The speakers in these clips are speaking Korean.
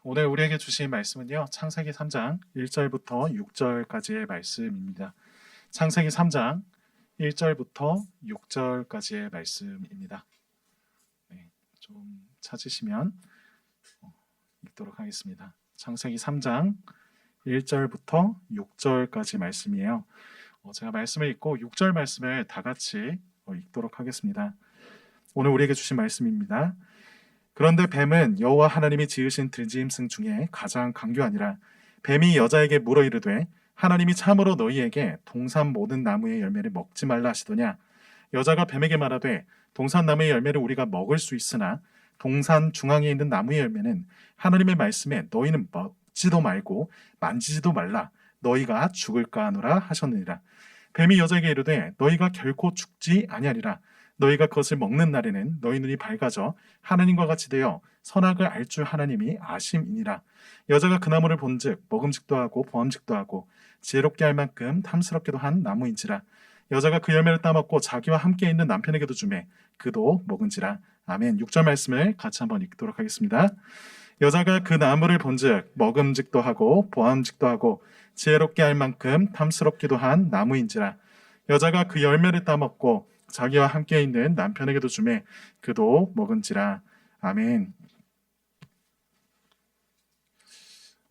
오늘 우리에게 주신 말씀은요. 창세기 3장 1절부터 6절까지의 말씀입니다. 창세기 3장 1절부터 6절까지의 말씀입니다. 네, 좀 찾으시면 읽도록 하겠습니다. 창세기 3장 1절부터 6절까지 말씀이에요. 제가 말씀을 읽고 6절 말씀을 다 같이 읽도록 하겠습니다. 오늘 우리에게 주신 말씀입니다. 그런데 뱀은 여호와 하나님이 지으신 들짐승 중에 가장 강교하니라. 뱀이 여자에게 물어 이르되 하나님이 참으로 너희에게 동산 모든 나무의 열매를 먹지 말라 하시더냐. 여자가 뱀에게 말하되 동산 나무의 열매를 우리가 먹을 수 있으나 동산 중앙에 있는 나무의 열매는 하나님의 말씀에 너희는 먹지도 말고 만지지도 말라. 너희가 죽을까 하노라 하셨느니라. 뱀이 여자에게 이르되 너희가 결코 죽지 아니하리라. 너희가 그것을 먹는 날에는 너희 눈이 밝아져 하나님과 같이 되어 선악을 알 줄 하나님이 아심이니라. 여자가 그 나무를 본즉 먹음직도 하고 보암직도 하고 지혜롭게 할 만큼 탐스럽게도 한 나무인지라. 여자가 그 열매를 따먹고 자기와 함께 있는 남편에게도 주매 그도 먹은지라. 아멘. 6절 말씀을 같이 한번 읽도록 하겠습니다. 여자가 그 나무를 본즉 먹음직도 하고 보암직도 하고 지혜롭게 할 만큼 탐스럽기도 한 나무인지라. 여자가 그 열매를 따먹고 자기와 함께 있는 남편에게도 주매 그도 먹은지라. 아멘.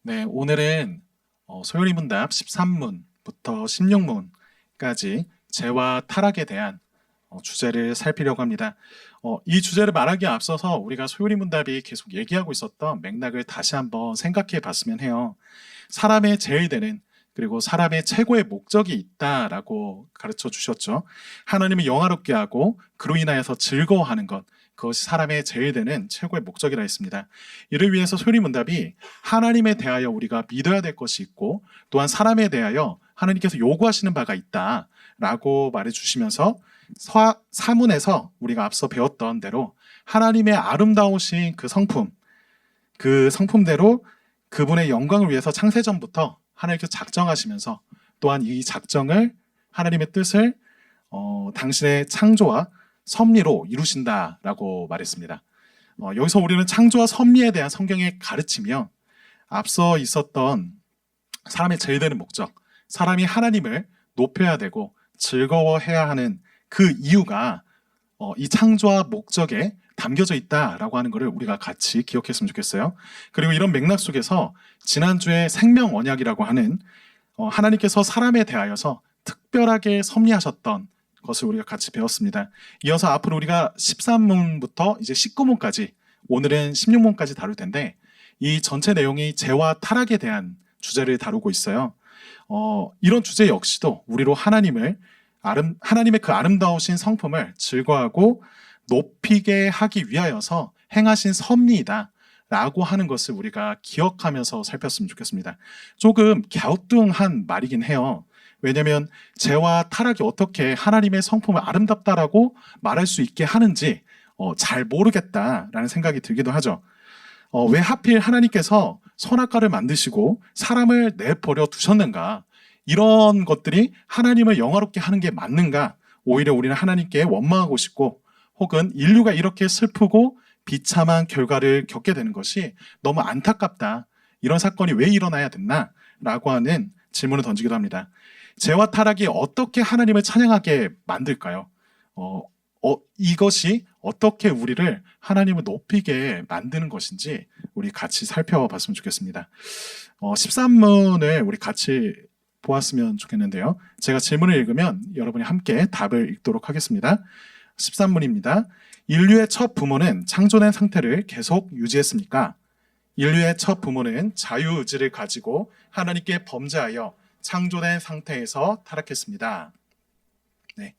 네, 오늘은 소요리 문답 13문부터 16문까지 죄와 타락에 대한 주제를 살피려고 합니다. 이 주제를 말하기에 앞서서 우리가 소요리 문답이 계속 얘기하고 있었던 맥락을 다시 한번 생각해 봤으면 해요. 사람의 제일 되는 그리고 사람의 최고의 목적이 있다라고 가르쳐 주셨죠. 하나님을 영화롭게 하고 그로 인하여서 즐거워하는 것, 그것이 사람의 제일 되는 최고의 목적이라 했습니다. 이를 위해서 소리문답이 하나님에 대하여 우리가 믿어야 될 것이 있고 또한 사람에 대하여 하나님께서 요구하시는 바가 있다라고 말해주시면서 사문에서 우리가 앞서 배웠던 대로 하나님의 아름다우신 그 성품대로 그분의 영광을 위해서 창세전부터 하나님께서 작정하시면서 또한 이 작정을 하나님의 뜻을 당신의 창조와 섭리로 이루신다라고 말했습니다. 여기서 우리는 창조와 섭리에 대한 성경의 가르침이요. 앞서 있었던 사람의 제일 되는 목적, 사람이 하나님을 높여야 되고 즐거워해야 하는 그 이유가 이 창조와 목적에 담겨져 있다라고 하는 것을 우리가 같이 기억했으면 좋겠어요. 그리고 이런 맥락 속에서 지난주에 생명 언약이라고 하는 하나님께서 사람에 대하여서 특별하게 섭리하셨던 것을 우리가 같이 배웠습니다. 이어서 앞으로 우리가 13문부터 이제 19문까지 오늘은 16문까지 다룰 텐데 이 전체 내용이 죄와 타락에 대한 주제를 다루고 있어요. 이런 주제 역시도 우리로 하나님의 그 아름다우신 성품을 즐거워하고 높이게 하기 위하여서 행하신 섭리이다 라고 하는 것을 우리가 기억하면서 살폈으면 좋겠습니다. 조금 갸우뚱한 말이긴 해요. 왜냐하면 죄와 타락이 어떻게 하나님의 성품을 아름답다라고 말할 수 있게 하는지 잘 모르겠다라는 생각이 들기도 하죠. 왜 하필 하나님께서 선악과를 만드시고 사람을 내버려 두셨는가? 이런 것들이 하나님을 영화롭게 하는 게 맞는가? 오히려 우리는 하나님께 원망하고 싶고 혹은 인류가 이렇게 슬프고 비참한 결과를 겪게 되는 것이 너무 안타깝다. 이런 사건이 왜 일어나야 됐나? 라고 하는 질문을 던지기도 합니다. 죄와 타락이 어떻게 하나님을 찬양하게 만들까요? 이것이 어떻게 우리를 하나님을 높이게 만드는 것인지 우리 같이 살펴봤으면 좋겠습니다. 13문을 우리 같이 보았으면 좋겠는데요. 제가 질문을 읽으면 여러분이 함께 답을 읽도록 하겠습니다. 13문입니다. 인류의 첫 부모는 창조된 상태를 계속 유지했습니까? 인류의 첫 부모는 자유의지를 가지고 하나님께 범죄하여 창조된 상태에서 타락했습니다. 네.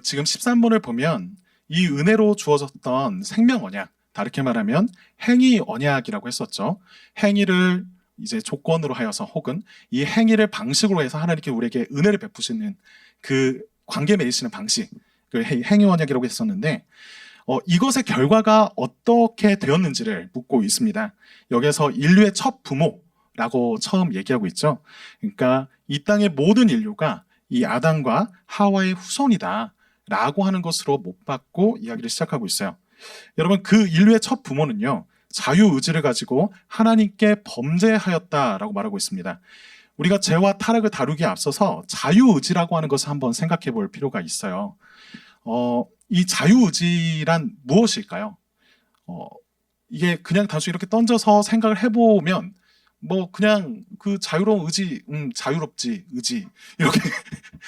지금 13문을 보면 이 은혜로 주어졌던 생명 언약, 다르게 말하면 행위 언약이라고 했었죠. 행위를 이제 조건으로 하여서 혹은 이 행위를 방식으로 해서 하나님께 우리에게 은혜를 베푸시는 그 관계 맺으시는 방식, 그 행위 언약이라고 했었는데 이것의 결과가 어떻게 되었는지를 묻고 있습니다. 여기서 인류의 첫 부모라고 처음 얘기하고 있죠. 그러니까 이 땅의 모든 인류가 이 아담과 하와의 후손이다 라고 하는 것으로 못 받고 이야기를 시작하고 있어요. 여러분, 그 인류의 첫 부모는요, 자유의지를 가지고 하나님께 범죄하였다라고 말하고 있습니다. 우리가 죄와 타락을 다루기에 앞서서 자유의지라고 하는 것을 한번 생각해 볼 필요가 있어요. 이 자유의지란 무엇일까요? 이게 그냥 단순히 이렇게 던져서 생각을 해보면 뭐 그냥 그 자유로운 의지, 자유롭지 의지 이렇게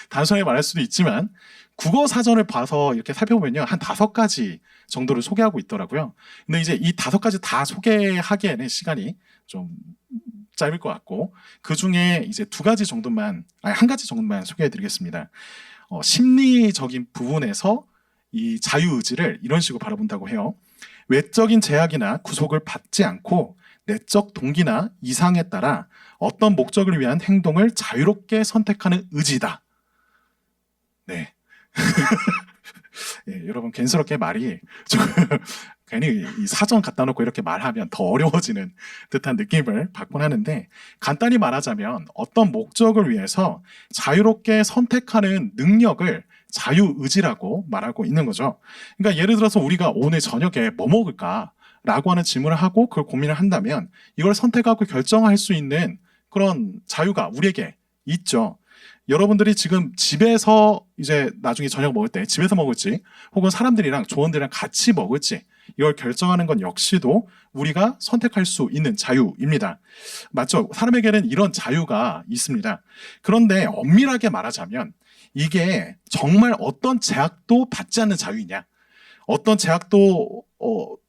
단순하게 말할 수도 있지만 국어 사전을 봐서 이렇게 살펴보면요 한 5가지 정도를 소개하고 있더라고요. 근데 이제 이 5가지 다 소개하기에는 시간이 좀 짧을 것 같고 그 중에 이제 2가지 정도만, 아니 1가지 정도만 소개해드리겠습니다. 심리적인 부분에서 이 자유의지를 이런 식으로 바라본다고 해요. 외적인 제약이나 구속을 받지 않고 내적 동기나 이상에 따라 어떤 목적을 위한 행동을 자유롭게 선택하는 의지다. 네. 예, 여러분 괜스럽게 말이 좀 괜히 이 사전 갖다 놓고 이렇게 말하면 더 어려워지는 듯한 느낌을 받곤 하는데 간단히 말하자면 어떤 목적을 위해서 자유롭게 선택하는 능력을 자유의지라고 말하고 있는 거죠. 그러니까 예를 들어서 우리가 오늘 저녁에 뭐 먹을까? 라고 하는 질문을 하고 그걸 고민을 한다면 이걸 선택하고 결정할 수 있는 그런 자유가 우리에게 있죠. 여러분들이 지금 집에서 이제 나중에 저녁 먹을 때 집에서 먹을지 혹은 사람들이랑 조원들이랑 같이 먹을지 이걸 결정하는 건 역시도 우리가 선택할 수 있는 자유입니다. 맞죠? 사람에게는 이런 자유가 있습니다. 그런데 엄밀하게 말하자면 이게 정말 어떤 제약도 받지 않는 자유이냐? 어떤 제약도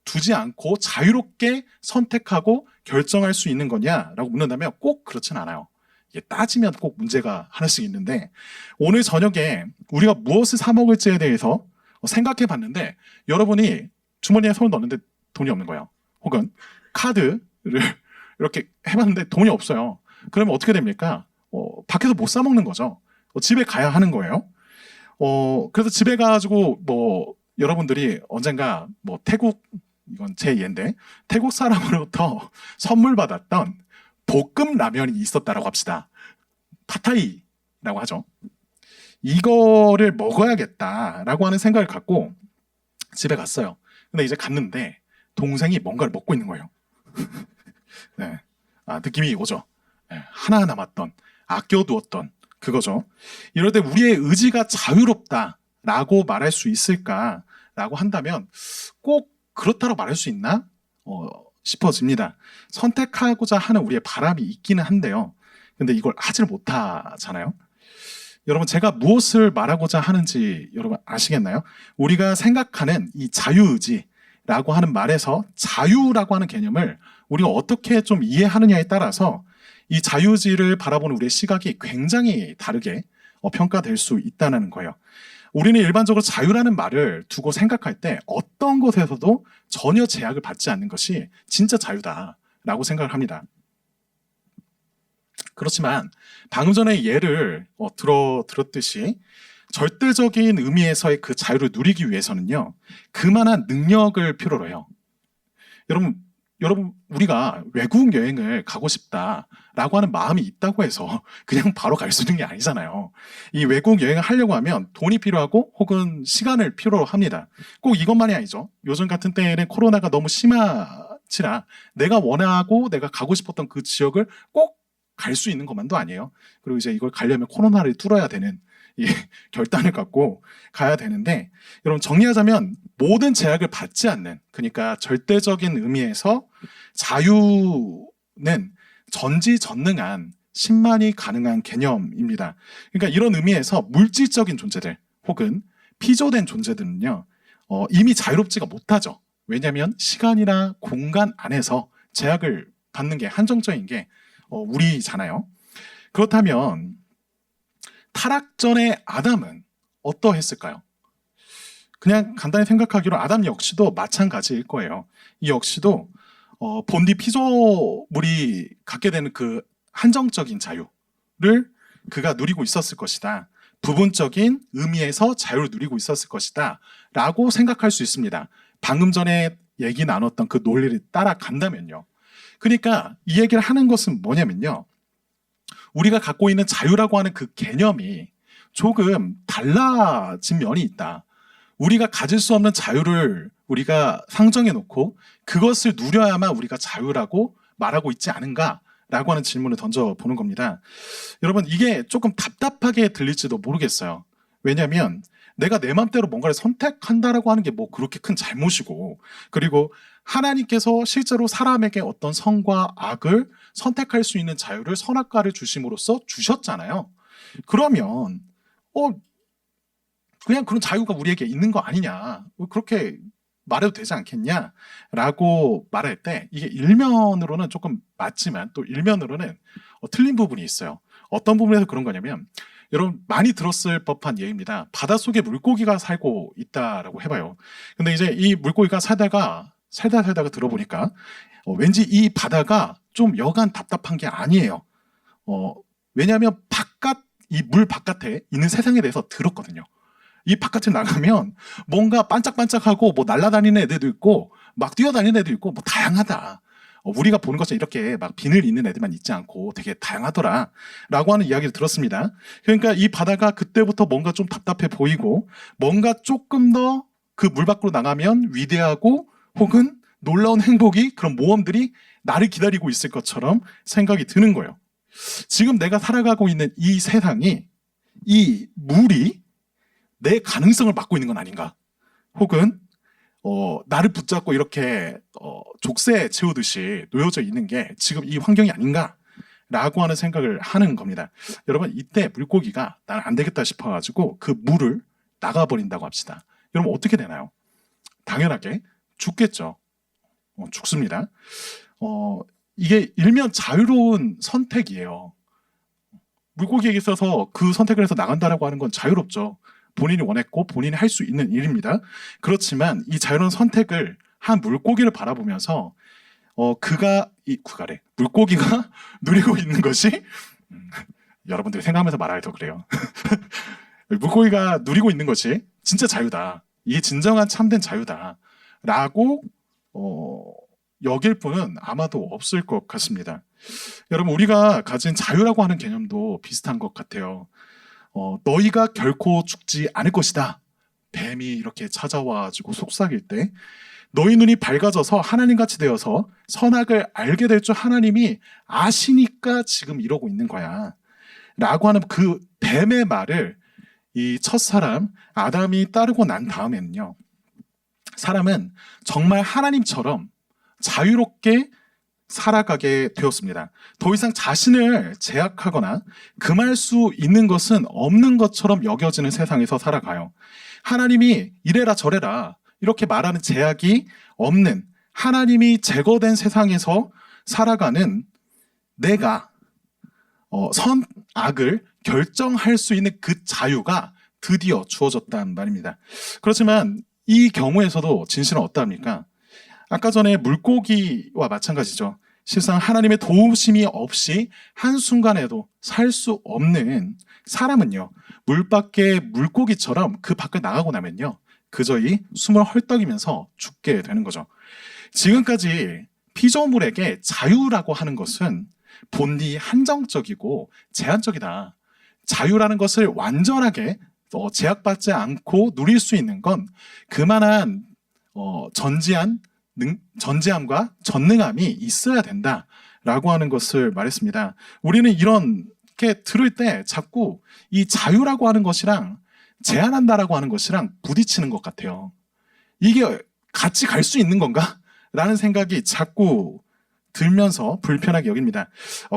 두지 않고 자유롭게 선택하고 결정할 수 있는 거냐라고 묻는다면 꼭 그렇진 않아요. 이게 따지면 꼭 문제가 하나씩 있는데 오늘 저녁에 우리가 무엇을 사 먹을지에 대해서 생각해 봤는데 여러분이 주머니에 손을 넣는데 돈이 없는 거예요. 혹은 카드를 이렇게 해봤는데 돈이 없어요. 그러면 어떻게 됩니까? 밖에서 못 사 먹는 거죠. 집에 가야 하는 거예요. 그래서 집에 가가지고 뭐 여러분들이 언젠가 뭐 태국, 이건 제 예인데 태국 사람으로부터 선물 받았던 볶음 라면이 있었다라고 합시다. 팟타이라고 하죠. 이거를 먹어야겠다라고 하는 생각을 갖고 집에 갔어요. 근데 이제 갔는데 동생이 뭔가를 먹고 있는 거예요. 네. 느낌이 오죠. 네. 하나 남았던, 아껴두었던 그거죠. 이럴 때 우리의 의지가 자유롭다라고 말할 수 있을까라고 한다면 꼭 그렇다고 말할 수 있나 싶어집니다. 선택하고자 하는 우리의 바람이 있기는 한데요. 근데 이걸 하질 못하잖아요. 여러분 제가 무엇을 말하고자 하는지 여러분 아시겠나요? 우리가 생각하는 이 자유의지라고 하는 말에서 자유라고 하는 개념을 우리가 어떻게 좀 이해하느냐에 따라서 이 자유의지를 바라보는 우리의 시각이 굉장히 다르게 평가될 수 있다는 거예요. 우리는 일반적으로 자유라는 말을 두고 생각할 때 어떤 것에서도 전혀 제약을 받지 않는 것이 진짜 자유다라고 생각을 합니다. 그렇지만 방금 전에 예를 들었듯이 절대적인 의미에서의 그 자유를 누리기 위해서는요 그만한 능력을 필요로 해요. 여러분 우리가 외국 여행을 가고 싶다라고 하는 마음이 있다고 해서 그냥 바로 갈 수 있는 게 아니잖아요. 이 외국 여행을 하려고 하면 돈이 필요하고 혹은 시간을 필요로 합니다. 꼭 이것만이 아니죠. 요즘 같은 때에는 코로나가 너무 심하지라 내가 원하고 내가 가고 싶었던 그 지역을 꼭 갈 수 있는 것만도 아니에요. 그리고 이제 이걸 가려면 코로나를 뚫어야 되는 이 결단을 갖고 가야 되는데 여러분 정리하자면 모든 제약을 받지 않는, 그러니까 절대적인 의미에서 자유는 전지전능한 신만이 가능한 개념입니다. 그러니까 이런 의미에서 물질적인 존재들 혹은 피조된 존재들은요 이미 자유롭지가 못하죠. 왜냐하면 시간이나 공간 안에서 제약을 받는 게 한정적인 게 우리잖아요. 그렇다면 타락 전에 아담은 어떠했을까요? 그냥 간단히 생각하기로 아담 역시도 마찬가지일 거예요. 이 역시도 본디 피조물이 갖게 되는 그 한정적인 자유를 그가 누리고 있었을 것이다. 부분적인 의미에서 자유를 누리고 있었을 것이다. 라고 생각할 수 있습니다. 방금 전에 얘기 나눴던 그 논리를 따라간다면요. 그러니까 이 얘기를 하는 것은 뭐냐면요. 우리가 갖고 있는 자유라고 하는 그 개념이 조금 달라진 면이 있다. 우리가 가질 수 없는 자유를 우리가 상정해 놓고 그것을 누려야만 우리가 자유라고 말하고 있지 않은가라고 하는 질문을 던져보는 겁니다. 여러분, 이게 조금 답답하게 들릴지도 모르겠어요. 왜냐하면 내가 내 맘대로 뭔가를 선택한다라고 하는 게 뭐 그렇게 큰 잘못이고, 그리고 하나님께서 실제로 사람에게 어떤 선과 악을 선택할 수 있는 자유를 선악과를 주심으로써 주셨잖아요. 그러면 그냥 그런 자유가 우리에게 있는 거 아니냐, 그렇게 말해도 되지 않겠냐라고 말할 때 이게 일면으로는 조금 맞지만 또 일면으로는 틀린 부분이 있어요. 어떤 부분에서 그런 거냐면, 여러분 많이 들었을 법한 예입니다. 바닷속에 물고기가 살고 있다라고 해봐요. 근데 이제 이 물고기가 살다가 들어보니까 왠지 이 바다가 좀 여간 답답한 게 아니에요. 왜냐하면 이 물 바깥에 있는 세상에 대해서 들었거든요. 이 바깥에 나가면 뭔가 반짝반짝하고 뭐 날아다니는 애들도 있고 막 뛰어다니는 애도 있고 뭐 다양하다. 우리가 보는 것처럼 이렇게 막 비늘 있는 애들만 있지 않고 되게 다양하더라 라고 하는 이야기를 들었습니다. 그러니까 이 바다가 그때부터 뭔가 좀 답답해 보이고, 뭔가 조금 더 그 물 밖으로 나가면 위대하고 혹은 놀라운 행복이, 그런 모험들이 나를 기다리고 있을 것처럼 생각이 드는 거예요. 지금 내가 살아가고 있는 이 세상이, 이 물이 내 가능성을 막고 있는 건 아닌가, 혹은 나를 붙잡고 이렇게 족쇄에 채우듯이 놓여져 있는 게 지금 이 환경이 아닌가라고 하는 생각을 하는 겁니다. 여러분, 이때 물고기가 난 안 되겠다 싶어가지고 그 물을 나가버린다고 합시다. 여러분 어떻게 되나요? 당연하게 죽겠죠. 죽습니다. 이게 일면 자유로운 선택이에요. 물고기에게 있어서 그 선택을 해서 나간다라고 하는 건 자유롭죠. 본인이 원했고 본인이 할 수 있는 일입니다. 그렇지만 이 자유로운 선택을 한 물고기를 바라보면서 물고기가 누리고 있는 것이 여러분들이 생각하면서 말하기 더 그래요. 물고기가 누리고 있는 것이 진짜 자유다. 이게 진정한 참된 자유다라고 여길 분은 아마도 없을 것 같습니다. 여러분, 우리가 가진 자유라고 하는 개념도 비슷한 것 같아요. 너희가 결코 죽지 않을 것이다. 뱀이 이렇게 찾아와가지고 속삭일 때 너희 눈이 밝아져서 하나님같이 되어서 선악을 알게 될 줄 하나님이 아시니까 지금 이러고 있는 거야 라고 하는 그 뱀의 말을 이 첫사람 아담이 따르고 난 다음에는요, 사람은 정말 하나님처럼 자유롭게 살아가게 되었습니다. 더 이상 자신을 제약하거나 금할 수 있는 것은 없는 것처럼 여겨지는 세상에서 살아가요. 하나님이 이래라 저래라 이렇게 말하는 제약이 없는, 하나님이 제거된 세상에서 살아가는 내가 선악을 결정할 수 있는 그 자유가 드디어 주어졌단 말입니다. 그렇지만 이 경우에서도 진실은 어떠합니까? 아까 전에 물고기와 마찬가지죠. 실상 하나님의 도우심이 없이 한순간에도 살 수 없는 사람은요, 물 밖의 물고기처럼 그 밖을 나가고 나면요, 그저이 숨을 헐떡이면서 죽게 되는 거죠. 지금까지 피조물에게 자유라고 하는 것은 본디 한정적이고 제한적이다. 자유라는 것을 완전하게 제약받지 않고 누릴 수 있는 건 그만한 전지함과 전능함이 있어야 된다라고 하는 것을 말했습니다. 우리는 이렇게 들을 때 자꾸 이 자유라고 하는 것이랑 제한한다라고 하는 것이랑 부딪히는 것 같아요. 이게 같이 갈 수 있는 건가? 라는 생각이 자꾸 들면서 불편하게 여깁니다.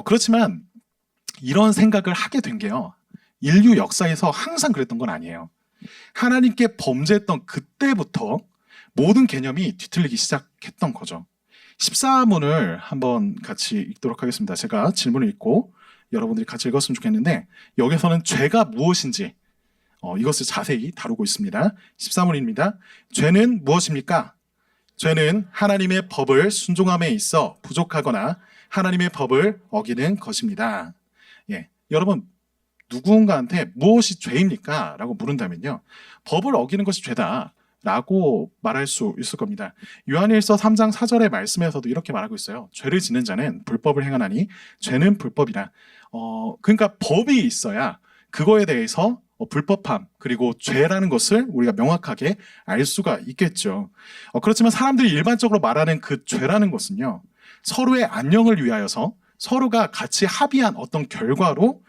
그렇지만 이런 생각을 하게 된 게요, 인류 역사에서 항상 그랬던 건 아니에요. 하나님께 범죄했던 그때부터 모든 개념이 뒤틀리기 시작했던 거죠. 14문을 한번 같이 읽도록 하겠습니다. 제가 질문을 읽고 여러분들이 같이 읽었으면 좋겠는데, 여기서는 죄가 무엇인지 이것을 자세히 다루고 있습니다. 14문입니다. 죄는 무엇입니까? 죄는 하나님의 법을 순종함에 있어 부족하거나 하나님의 법을 어기는 것입니다. 여러분, 누군가한테 무엇이 죄입니까? 라고 물은다면요, 법을 어기는 것이 죄다 라고 말할 수 있을 겁니다. 요한일서 3장 4절의 말씀에서도 이렇게 말하고 있어요. 죄를 짓는 자는 불법을 행하나니 죄는 불법이라. 그러니까 법이 있어야 그거에 대해서 불법함 그리고 죄라는 것을 우리가 명확하게 알 수가 있겠죠. 그렇지만 사람들이 일반적으로 말하는 그 죄라는 것은요, 서로의 안녕을 위하여서 서로가 같이 합의한 어떤 결과로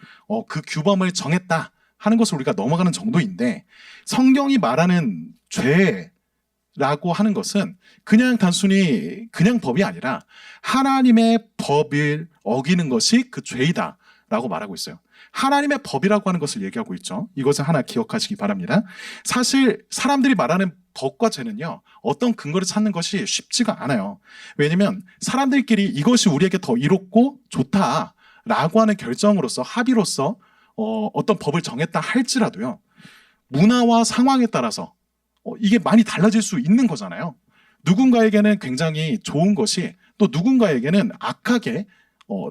그 규범을 정했다 하는 것을 우리가 넘어가는 정도인데, 성경이 말하는 죄라고 하는 것은 그냥 단순히 그냥 법이 아니라 하나님의 법을 어기는 것이 그 죄이다 라고 말하고 있어요. 하나님의 법이라고 하는 것을 얘기하고 있죠. 이것을 하나 기억하시기 바랍니다. 사실 사람들이 말하는 법과 죄는요, 어떤 근거를 찾는 것이 쉽지가 않아요. 왜냐하면 사람들끼리 이것이 우리에게 더 이롭고 좋다라고 하는 결정으로서, 합의로서 어떤 법을 정했다 할지라도요, 문화와 상황에 따라서 이게 많이 달라질 수 있는 거잖아요. 누군가에게는 굉장히 좋은 것이 또 누군가에게는 악하게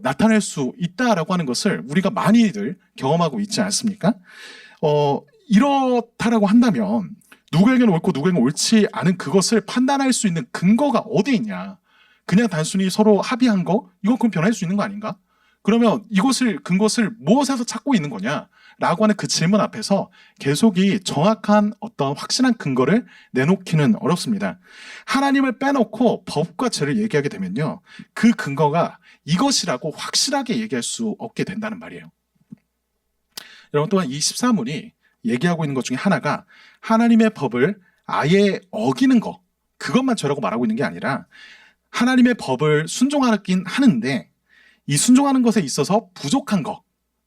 나타낼 수 있다라고 하는 것을 우리가 많이들 경험하고 있지 않습니까? 이렇다라고 한다면 누구에게는 옳고 누구에게는 옳지 않은 그것을 판단할 수 있는 근거가 어디 있냐? 그냥 단순히 서로 합의한 거? 이건 그럼 변할 수 있는 거 아닌가? 그러면 이것을 근것을 무엇에서 찾고 있는 거냐? 라고 하는 그 질문 앞에서 계속이 정확한 어떤 확실한 근거를 내놓기는 어렵습니다. 하나님을 빼놓고 법과 죄를 얘기하게 되면요, 그 근거가 이것이라고 확실하게 얘기할 수 없게 된다는 말이에요. 여러분, 또한 이 14문이 얘기하고 있는 것 중에 하나가 하나님의 법을 아예 어기는 것, 그것만 죄라고 말하고 있는 게 아니라 하나님의 법을 순종하긴 하는데 이 순종하는 것에 있어서 부족한 것,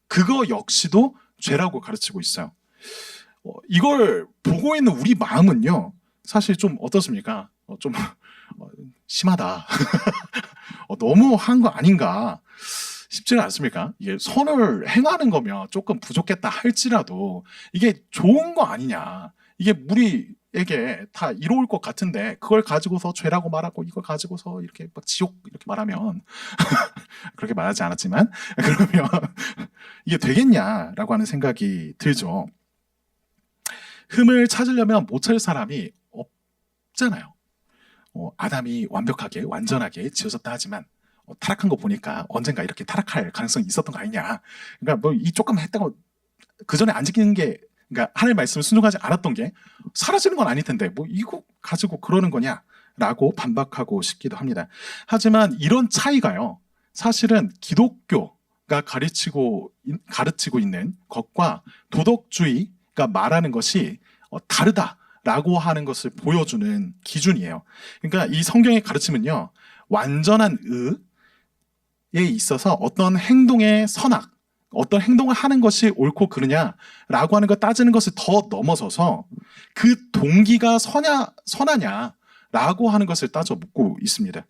그거 역시도 죄라고 가르치고 있어요. 이걸 보고 있는 우리 마음은요, 사실 좀 어떻습니까? 좀 심하다. 너무 한 거 아닌가 싶지는 않습니까? 이게 선을 행하는 거면 조금 부족했다 할지라도 이게 좋은 거 아니냐. 이게 우리에게 다 이로울 것 같은데 그걸 가지고서 죄라고 말하고 이걸 가지고서 이렇게 막 지옥 이렇게 말하면 그렇게 말하지 않았지만 그러면 이게 되겠냐라고 하는 생각이 들죠. 흠을 찾으려면 못 찾을 사람이 없잖아요. 아담이 완벽하게 완전하게 지어졌다 하지만 타락한 거 보니까 언젠가 이렇게 타락할 가능성이 있었던 거 아니냐. 그러니까 뭐 이 조금 했다고 그 전에 안 지키는 게, 그러니까 하나님의 말씀을 순종하지 않았던 게 사라지는 건 아닐 텐데 뭐 이거 가지고 그러는 거냐라고 반박하고 싶기도 합니다. 하지만 이런 차이가요, 사실은 기독교가 가르치고 있는 것과 도덕주의가 말하는 것이 다르다라고 하는 것을 보여주는 기준이에요. 그러니까 이 성경의 가르침은요, 완전한 의에 있어서 어떤 행동의 선악, 어떤 행동을 하는 것이 옳고 그르냐라고 하는 걸 따지는 것을 더 넘어서서 그 동기가 선하냐라고 하는 것을 따져 묻고 있습니다.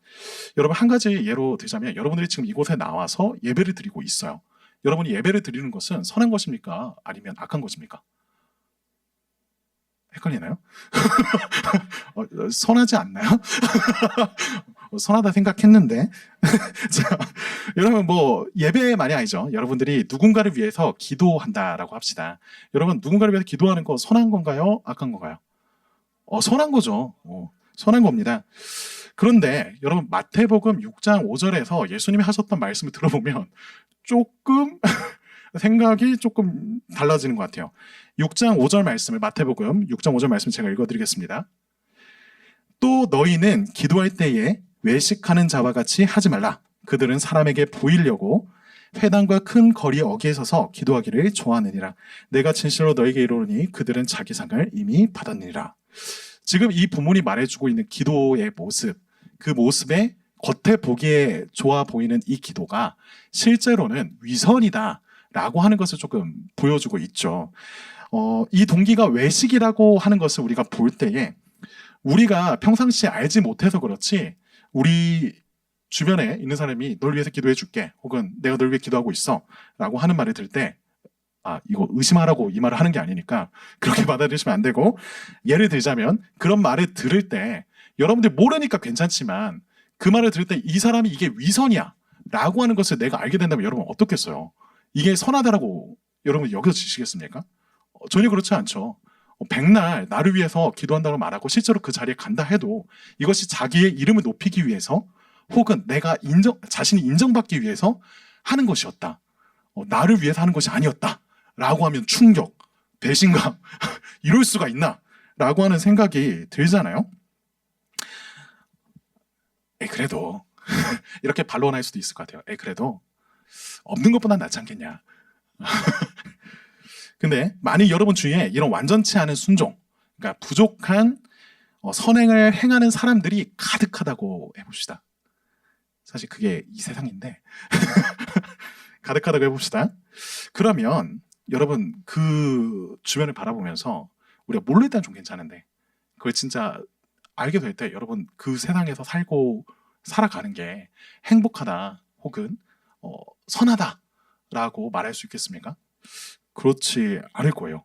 여러분, 한 가지 예로 들자면, 여러분들이 지금 이곳에 나와서 예배를 드리고 있어요. 여러분이 예배를 드리는 것은 선한 것입니까? 아니면 악한 것입니까? 헷갈리나요? 선하지 않나요? 선하다 생각했는데 자, 여러분, 뭐 예배만이 아니죠. 여러분들이 누군가를 위해서 기도한다라고 합시다. 여러분, 누군가를 위해서 기도하는 거 선한 건가요? 악한 건가요? 선한 거죠. 선한 겁니다. 그런데 여러분, 마태복음 6장 5절에서 예수님이 하셨던 말씀을 들어보면 조금 생각이 조금 달라지는 것 같아요. 6장 5절 말씀을, 마태복음 6장 5절 말씀 제가 읽어드리겠습니다. 또 너희는 기도할 때에 외식하는 자와 같이 하지 말라. 그들은 사람에게 보이려고 회당과 큰 거리 어귀에 서서 기도하기를 좋아하느니라. 내가 진실로 너에게 이르노니 그들은 자기 상을 이미 받았느니라. 지금 이 본문이 말해주고 있는 기도의 모습, 그 모습에 겉에 보기에 좋아 보이는 이 기도가 실제로는 위선이다 라고 하는 것을 조금 보여주고 있죠. 이 동기가 외식이라고 하는 것을 우리가 볼 때에 우리가 평상시에 알지 못해서 그렇지, 우리 주변에 있는 사람이 널 위해서 기도해 줄게, 혹은 내가 널 위해 기도하고 있어 라고 하는 말을 들을 때, 이거 의심하라고 이 말을 하는 게 아니니까 그렇게 받아들이시면 안 되고, 예를 들자면 그런 말을 들을 때 여러분들 모르니까 괜찮지만 그 말을 들을 때 이 사람이 이게 위선이야 라고 하는 것을 내가 알게 된다면 여러분 어떻겠어요? 이게 선하다라고 여러분 여겨지시겠습니까? 전혀 그렇지 않죠. 백날 나를 위해서 기도한다고 말하고 실제로 그 자리에 간다 해도 이것이 자기의 이름을 높이기 위해서, 혹은 내가 자신이 인정받기 위해서 하는 것이었다, 나를 위해서 하는 것이 아니었다 라고 하면 충격, 배신감, 이럴 수가 있나? 라고 하는 생각이 들잖아요. 그래도 이렇게 반론할 수도 있을 것 같아요. 그래도 없는 것보단 낫지 않겠냐. 근데 만약 여러분 주위에 이런 완전치 않은 순종, 그러니까 부족한 선행을 행하는 사람들이 가득하다고 해봅시다. 사실 그게 이 세상인데 가득하다고 해봅시다. 그러면 여러분 그 주변을 바라보면서 우리가 모를 때는 좀 괜찮은데 그걸 진짜 알게 될 때 여러분 그 세상에서 살아가는 게 행복하다 혹은 선하다라고 말할 수 있겠습니까? 그렇지 않을 거예요.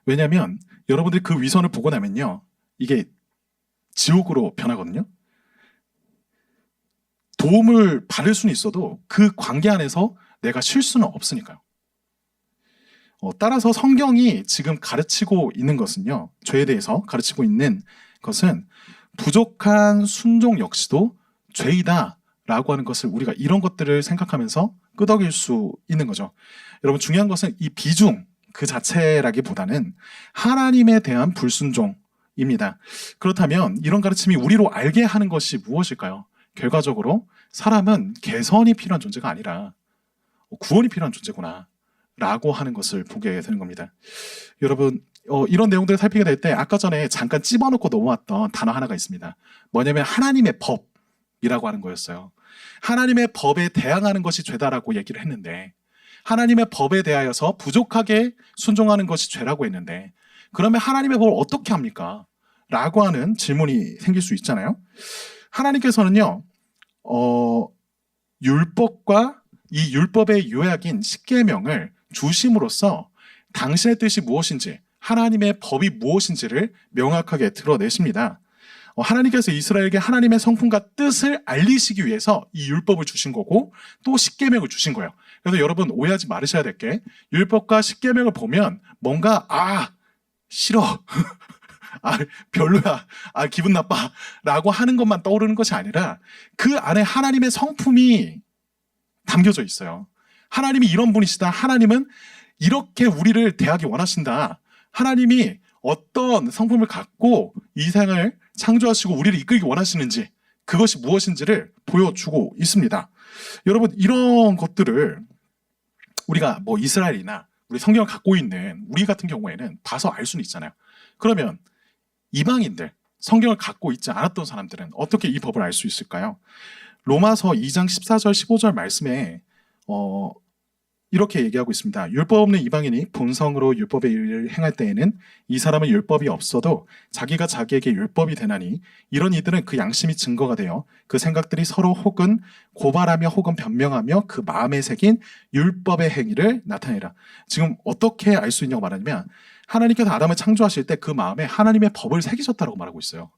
왜냐하면 여러분들이 그 위선을 보고 나면요, 이게 지옥으로 변하거든요. 도움을 받을 수는 있어도 그 관계 안에서 내가 쉴 수는 없으니까요. 따라서 성경이 지금 가르치고 있는 것은요, 죄에 대해서 가르치고 있는 것은 부족한 순종 역시도 죄이다 라고 하는 것을 우리가 이런 것들을 생각하면서 끄덕일 수 있는 거죠. 여러분 중요한 것은 이 비중 그 자체라기보다는 하나님에 대한 불순종입니다. 그렇다면 이런 가르침이 우리로 알게 하는 것이 무엇일까요? 결과적으로 사람은 개선이 필요한 존재가 아니라 구원이 필요한 존재구나 라고 하는 것을 보게 되는 겁니다. 여러분 이런 내용들을 살피게 될 때 아까 전에 잠깐 찝어놓고 넘어왔던 단어 하나가 있습니다. 뭐냐면 하나님의 법이라고 하는 거였어요. 하나님의 법에 대항하는 것이 죄다라고 얘기를 했는데 하나님의 법에 대하여서 부족하게 순종하는 것이 죄라고 했는데 그러면 하나님의 법을 어떻게 합니까? 라고 하는 질문이 생길 수 있잖아요. 하나님께서는요 율법과 이 율법의 요약인 십계명을 주심으로써 당신의 뜻이 무엇인지 하나님의 법이 무엇인지를 명확하게 드러내십니다. 하나님께서 이스라엘에게 하나님의 성품과 뜻을 알리시기 위해서 이 율법을 주신 거고 또 십계명을 주신 거예요. 그래서 여러분 오해하지 말으셔야 될 게 율법과 십계명을 보면 뭔가 싫어 별로야 기분 나빠 라고 하는 것만 떠오르는 것이 아니라 그 안에 하나님의 성품이 담겨져 있어요. 하나님이 이런 분이시다. 하나님은 이렇게 우리를 대하기 원하신다. 하나님이 어떤 성품을 갖고 이 세상을 창조하시고 우리를 이끌기 원하시는지 그것이 무엇인지를 보여주고 있습니다. 여러분 이런 것들을 우리가 뭐 이스라엘이나 우리 성경을 갖고 있는 우리 같은 경우에는 봐서 알 수는 있잖아요. 그러면 이방인들 성경을 갖고 있지 않았던 사람들은 어떻게 이 법을 알 수 있을까요? 로마서 2장 14절 15절 말씀에 이렇게 얘기하고 있습니다. 율법 없는 이방인이 본성으로 율법의 일을 행할 때에는 이 사람은 율법이 없어도 자기가 자기에게 율법이 되나니 이런 이들은 그 양심이 증거가 되어 그 생각들이 서로 혹은 고발하며 혹은 변명하며 그 마음에 새긴 율법의 행위를 나타내라. 지금 어떻게 알 수 있냐고 말하냐면 하나님께서 아담을 창조하실 때 그 마음에 하나님의 법을 새기셨다고 말하고 있어요.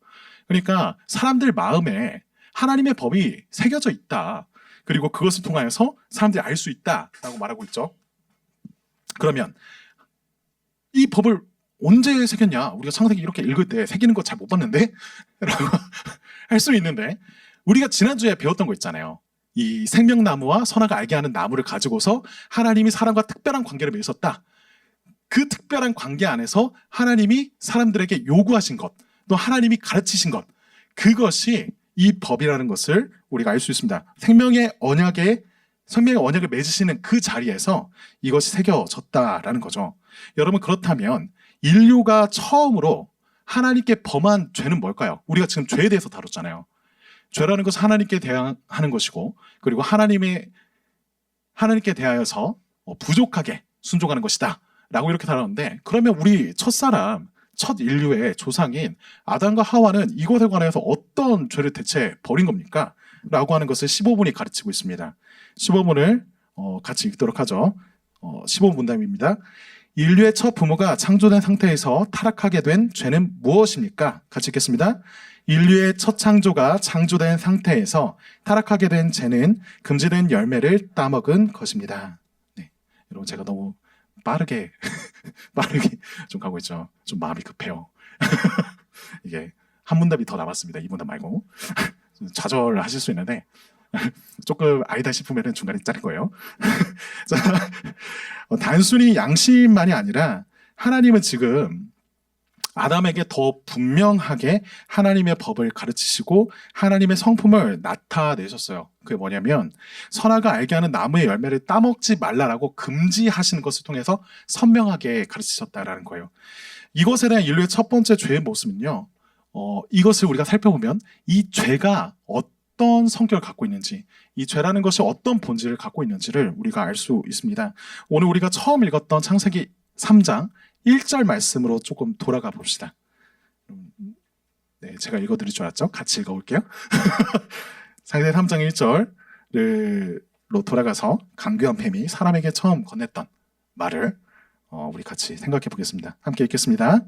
그러니까 사람들 마음에 하나님의 법이 새겨져 있다. 그리고 그것을 통하여서 사람들이 알 수 있다라고 말하고 있죠. 그러면 이 법을 언제 새겼냐? 우리가 창세기 이렇게 읽을 때 새기는 거 잘 못 봤는데? 라고 할 수 있는데 우리가 지난주에 배웠던 거 있잖아요. 이 생명나무와 선악을 알게 하는 나무를 가지고서 하나님이 사람과 특별한 관계를 맺었다. 그 특별한 관계 안에서 하나님이 사람들에게 요구하신 것, 또 하나님이 가르치신 것, 그것이 이 법이라는 것을 우리가 알 수 있습니다. 생명의 언약을 맺으시는 그 자리에서 이것이 새겨졌다라는 거죠. 여러분 그렇다면 인류가 처음으로 하나님께 범한 죄는 뭘까요? 우리가 지금 죄에 대해서 다뤘잖아요. 죄라는 것은 하나님께 대항하는 것이고 그리고 하나님께 대하여서 부족하게 순종하는 것이다 라고 이렇게 다뤘는데 그러면 우리 첫사람 첫 인류의 조상인 아담과 하와는 이것에 관해서 어떤 죄를 대체 벌인 겁니까? 라고 하는 것을 15분이 가르치고 있습니다. 15분을 같이 읽도록 하죠. 15분 문답입니다. 인류의 첫 부모가 창조된 상태에서 타락하게 된 죄는 무엇입니까? 같이 읽겠습니다. 인류의 첫 창조가 창조된 상태에서 타락하게 된 죄는 금지된 열매를 따먹은 것입니다. 네, 여러분 제가 너무 빠르게 좀 가고 있죠. 좀 마음이 급해요. 이게 한 문답이 더 남았습니다. 이 문답 말고 좌절하실 수 있는데 조금 아니다 싶으면 중간에 자를 거예요. 자, 단순히 양심만이 아니라 하나님은 지금 아담에게 더 분명하게 하나님의 법을 가르치시고 하나님의 성품을 나타내셨어요. 그게 뭐냐면 선악을 알게 하는 나무의 열매를 따먹지 말라라고 금지하시는 것을 통해서 선명하게 가르치셨다라는 거예요. 이것에 대한 인류의 첫 번째 죄의 모습은요. 이것을 우리가 살펴보면 이 죄가 어떤 성격을 갖고 있는지, 이 죄라는 것이 어떤 본질을 갖고 있는지를 우리가 알 수 있습니다. 오늘 우리가 처음 읽었던 창세기 3장 1절 말씀으로 조금 돌아가 봅시다. 네, 제가 읽어드릴 줄 알았죠? 같이 읽어볼게요. 창세기 3장 1절로 돌아가서 강교한 뱀이 사람에게 처음 건넸던 말을 우리 같이 생각해 보겠습니다. 함께 읽겠습니다.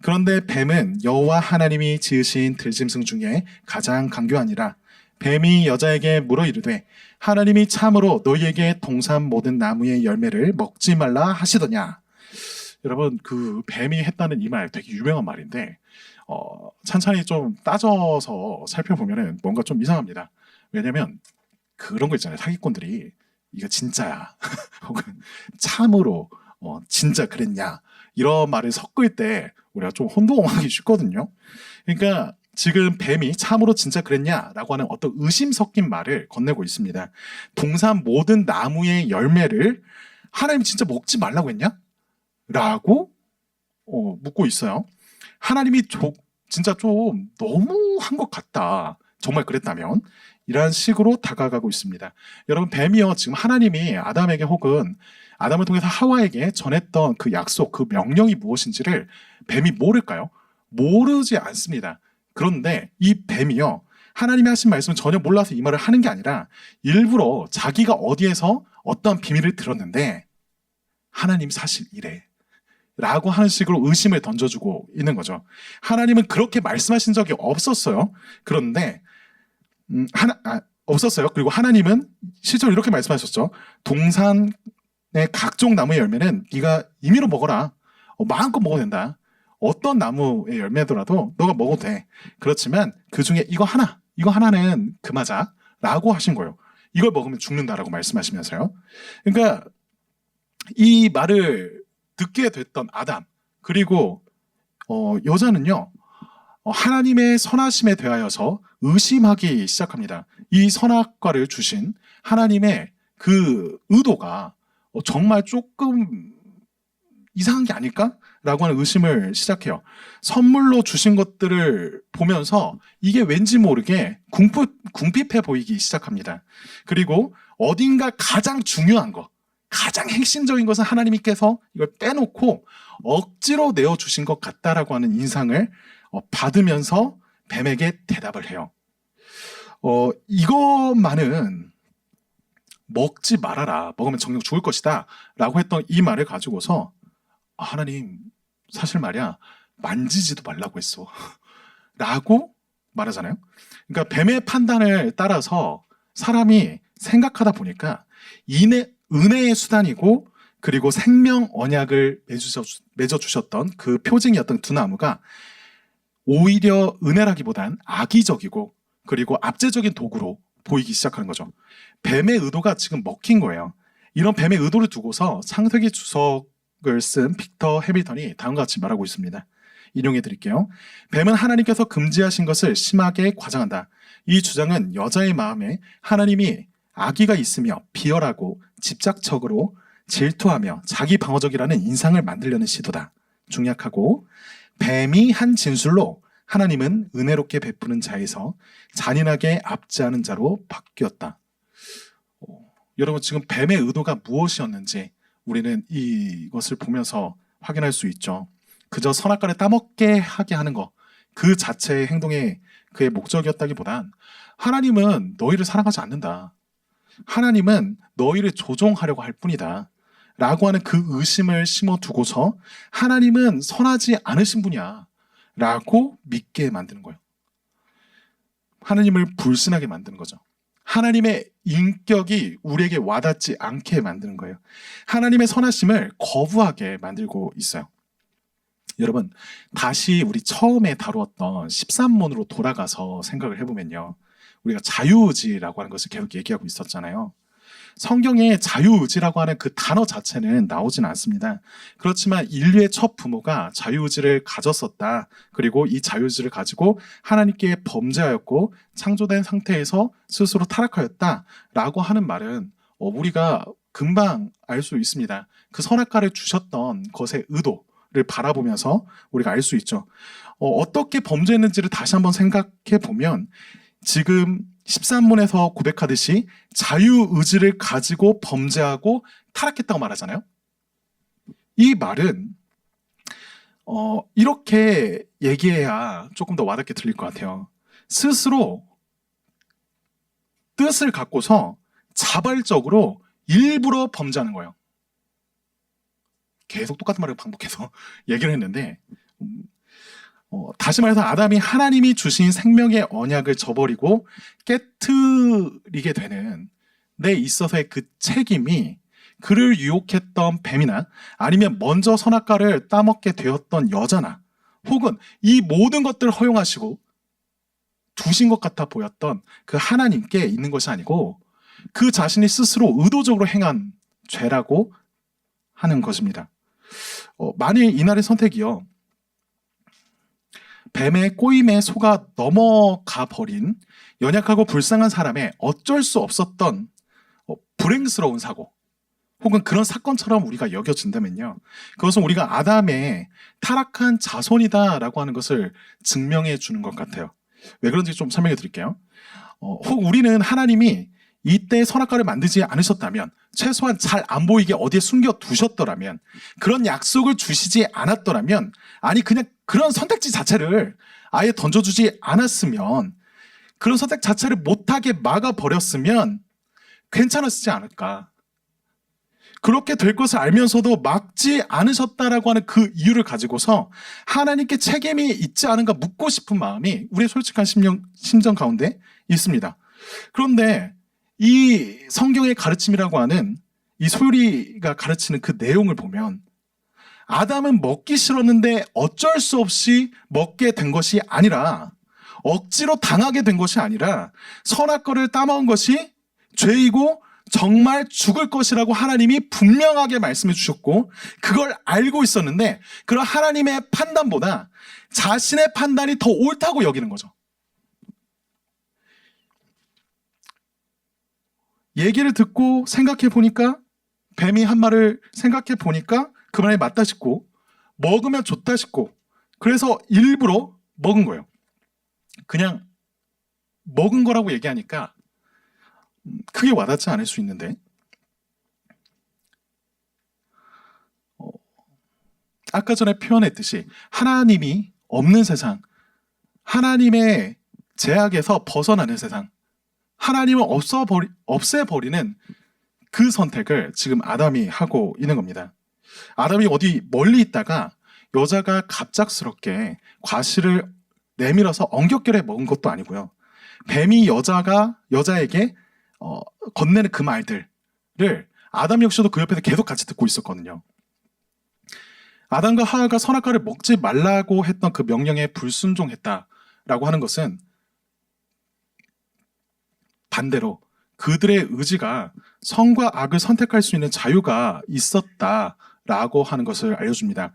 그런데 뱀은 여호와 하나님이 지으신 들짐승 중에 가장 강교하니라. 뱀이 여자에게 물어 이르되 하나님이 참으로 너희에게 동산 모든 나무의 열매를 먹지 말라 하시더냐. 여러분, 그 뱀이 했다는 이 말 되게 유명한 말인데 찬찬히 좀 따져서 살펴보면 뭔가 좀 이상합니다. 왜냐면 그런 거 있잖아요. 사기꾼들이 이거 진짜야 혹은 참으로 진짜 그랬냐 이런 말을 섞을 때 우리가 좀 혼동하기 쉽거든요. 그러니까 지금 뱀이 참으로 진짜 그랬냐라고 하는 어떤 의심 섞인 말을 건네고 있습니다. 동산 모든 나무의 열매를 하나님이 진짜 먹지 말라고 했냐? 라고 묻고 있어요. 하나님이 진짜 좀 너무한 것 같다. 정말 그랬다면 이런 식으로 다가가고 있습니다. 여러분, 뱀이요 지금 하나님이 아담에게 혹은 아담을 통해서 하와에게 전했던 그 약속, 그 명령이 무엇인지를 뱀이 모를까요? 모르지 않습니다. 그런데 이 뱀이요 하나님이 하신 말씀을 전혀 몰라서 이 말을 하는 게 아니라 일부러 자기가 어디에서 어떤 비밀을 들었는데 하나님 사실 이래 라고 하는 식으로 의심을 던져주고 있는 거죠. 하나님은 그렇게 말씀하신 적이 없었어요. 그런데 없었어요. 그리고 하나님은 실제로 이렇게 말씀하셨죠. 동산의 각종 나무의 열매는 네가 임의로 먹어라. 마음껏 먹어도 된다. 어떤 나무의 열매더라도 너가 먹어도 돼. 그렇지만 그 중에 이거 하나는 금하자 라고 하신 거예요. 이걸 먹으면 죽는다라고 말씀하시면서요. 그러니까 이 말을 듣게 됐던 아담 그리고 여자는요 하나님의 선하심에 대하여서 의심하기 시작합니다. 이 선악과를 주신 하나님의 그 의도가 정말 조금 이상한 게 아닐까라고 하는 의심을 시작해요. 선물로 주신 것들을 보면서 이게 왠지 모르게 궁핍해 보이기 시작합니다. 그리고 어딘가 가장 중요한 것, 가장 핵심적인 것은 하나님께서 이걸 빼놓고 억지로 내어주신 것 같다라고 하는 인상을 받으면서 뱀에게 대답을 해요. 이것만은 먹지 말아라. 먹으면 정녕 죽을 것이다. 라고 했던 이 말을 가지고서 하나님 사실 말이야 만지지도 말라고 했어. 라고 말하잖아요. 그러니까 뱀의 판단을 따라서 사람이 생각하다 보니까 은혜의 수단이고 그리고 생명 언약을 맺어주셨던 그 표징이었던 두 나무가 오히려 은혜라기보단 악의적이고 그리고 압제적인 도구로 보이기 시작하는 거죠. 뱀의 의도가 지금 먹힌 거예요. 이런 뱀의 의도를 두고서 창세기 주석을 쓴 빅터 해밀턴이 다음과 같이 말하고 있습니다. 인용해 드릴게요. 뱀은 하나님께서 금지하신 것을 심하게 과장한다. 이 주장은 여자의 마음에 하나님이 악의가 있으며 비열하고 집착적으로 질투하며 자기 방어적이라는 인상을 만들려는 시도다. 중약하고 뱀이 한 진술로 하나님은 은혜롭게 베푸는 자에서 잔인하게 압제하는 자로 바뀌었다. 여러분 지금 뱀의 의도가 무엇이었는지 우리는 이것을 보면서 확인할 수 있죠. 그저 선악과를 따먹게 하게 하는 것, 그 자체의 행동이 그의 목적이었다기보단 하나님은 너희를 사랑하지 않는다. 하나님은 너희를 조종하려고 할 뿐이다. 라고 하는 그 의심을 심어두고서 하나님은 선하지 않으신 분이야. 라고 믿게 만드는 거예요. 하나님을 불신하게 만드는 거죠. 하나님의 인격이 우리에게 와닿지 않게 만드는 거예요. 하나님의 선하심을 거부하게 만들고 있어요. 여러분, 다시 우리 처음에 다루었던 13문으로 돌아가서 생각을 해보면요. 우리가 자유의지라고 하는 것을 계속 얘기하고 있었잖아요. 성경에 자유의지라고 하는 그 단어 자체는 나오진 않습니다. 그렇지만 인류의 첫 부모가 자유의지를 가졌었다. 그리고 이 자유의지를 가지고 하나님께 범죄하였고 창조된 상태에서 스스로 타락하였다. 라고 하는 말은 우리가 금방 알 수 있습니다. 그 선악과를 주셨던 것의 의도를 바라보면서 우리가 알 수 있죠. 어떻게 범죄했는지를 다시 한번 생각해 보면 지금 13문에서 고백하듯이 자유의지를 가지고 범죄하고 타락했다고 말하잖아요. 이 말은 이렇게 얘기해야 조금 더 와닿게 들릴 것 같아요. 스스로 뜻을 갖고서 자발적으로 일부러 범죄하는 거예요. 계속 똑같은 말을 반복해서 얘기를 했는데 다시 말해서 아담이 하나님이 주신 생명의 언약을 저버리고 깨트리게 되는 데 있어서의 그 책임이 그를 유혹했던 뱀이나 아니면 먼저 선악과를 따먹게 되었던 여자나 혹은 이 모든 것들을 허용하시고 두신 것 같아 보였던 그 하나님께 있는 것이 아니고 그 자신이 스스로 의도적으로 행한 죄라고 하는 것입니다. 만일 이날의 선택이요, 뱀의 꼬임에 속아 넘어가 버린 연약하고 불쌍한 사람의 어쩔 수 없었던 불행스러운 사고 혹은 그런 사건처럼 우리가 여겨진다면요, 그것은 우리가 아담의 타락한 자손이다라고 하는 것을 증명해 주는 것 같아요. 왜 그런지 좀 설명해 드릴게요. 혹 우리는 하나님이 이때 선악과를 만들지 않으셨다면, 최소한 잘 안 보이게 어디에 숨겨 두셨더라면, 그런 약속을 주시지 않았더라면, 아니 그냥 그런 선택지 자체를 아예 던져주지 않았으면, 그런 선택 자체를 못하게 막아버렸으면 괜찮았지 않을까. 그렇게 될 것을 알면서도 막지 않으셨다라고 하는 그 이유를 가지고서 하나님께 책임이 있지 않은가 묻고 싶은 마음이 우리의 솔직한 심정 가운데 있습니다. 그런데 이 성경의 가르침이라고 하는 이 소리가 가르치는 그 내용을 보면 아담은 먹기 싫었는데 어쩔 수 없이 먹게 된 것이 아니라, 억지로 당하게 된 것이 아니라 선악과를 따먹은 것이 죄이고 정말 죽을 것이라고 하나님이 분명하게 말씀해 주셨고, 그걸 알고 있었는데 그런 하나님의 판단보다 자신의 판단이 더 옳다고 여기는 거죠. 얘기를 듣고 생각해 보니까, 뱀이 한 말을 생각해 보니까 그 말이 맞다 싶고 먹으면 좋다 싶고, 그래서 일부러 먹은 거예요. 그냥 먹은 거라고 얘기하니까 크게 와닿지 않을 수 있는데, 아까 전에 표현했듯이 하나님이 없는 세상, 하나님의 제약에서 벗어나는 세상, 하나님을 없애버리는 그 선택을 지금 아담이 하고 있는 겁니다. 아담이 어디 멀리 있다가 여자가 갑작스럽게 과실을 내밀어서 엉겹결에 먹은 것도 아니고요. 뱀이 여자에게 건네는 그 말들을 아담 역시도 그 옆에서 계속 같이 듣고 있었거든요. 아담과 하와가 선악과를 먹지 말라고 했던 그 명령에 불순종했다라고 하는 것은 반대로 그들의 의지가 선과 악을 선택할 수 있는 자유가 있었다라고 하는 것을 알려줍니다.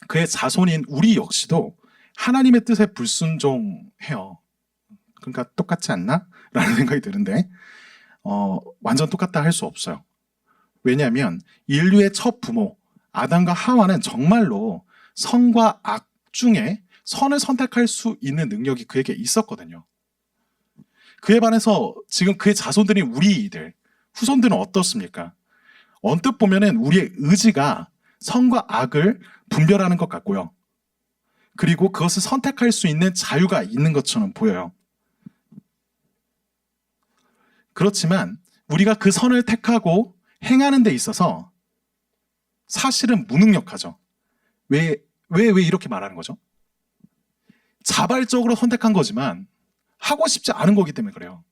그의 자손인 우리 역시도 하나님의 뜻에 불순종해요. 그러니까 똑같지 않나? 라는 생각이 드는데 완전 똑같다 할 수 없어요. 왜냐하면 인류의 첫 부모 아담과 하와는 정말로 선과 악 중에 선을 선택할 수 있는 능력이 그에게 있었거든요. 그에 반해서 지금 그의 자손들인 우리들, 후손들은 어떻습니까? 언뜻 보면은 우리의 의지가 선과 악을 분별하는 것 같고요. 그리고 그것을 선택할 수 있는 자유가 있는 것처럼 보여요. 그렇지만 우리가 그 선을 택하고 행하는 데 있어서 사실은 무능력하죠. 왜 이렇게 말하는 거죠? 자발적으로 선택한 거지만 하고 싶지 않은 거기 때문에 그래요.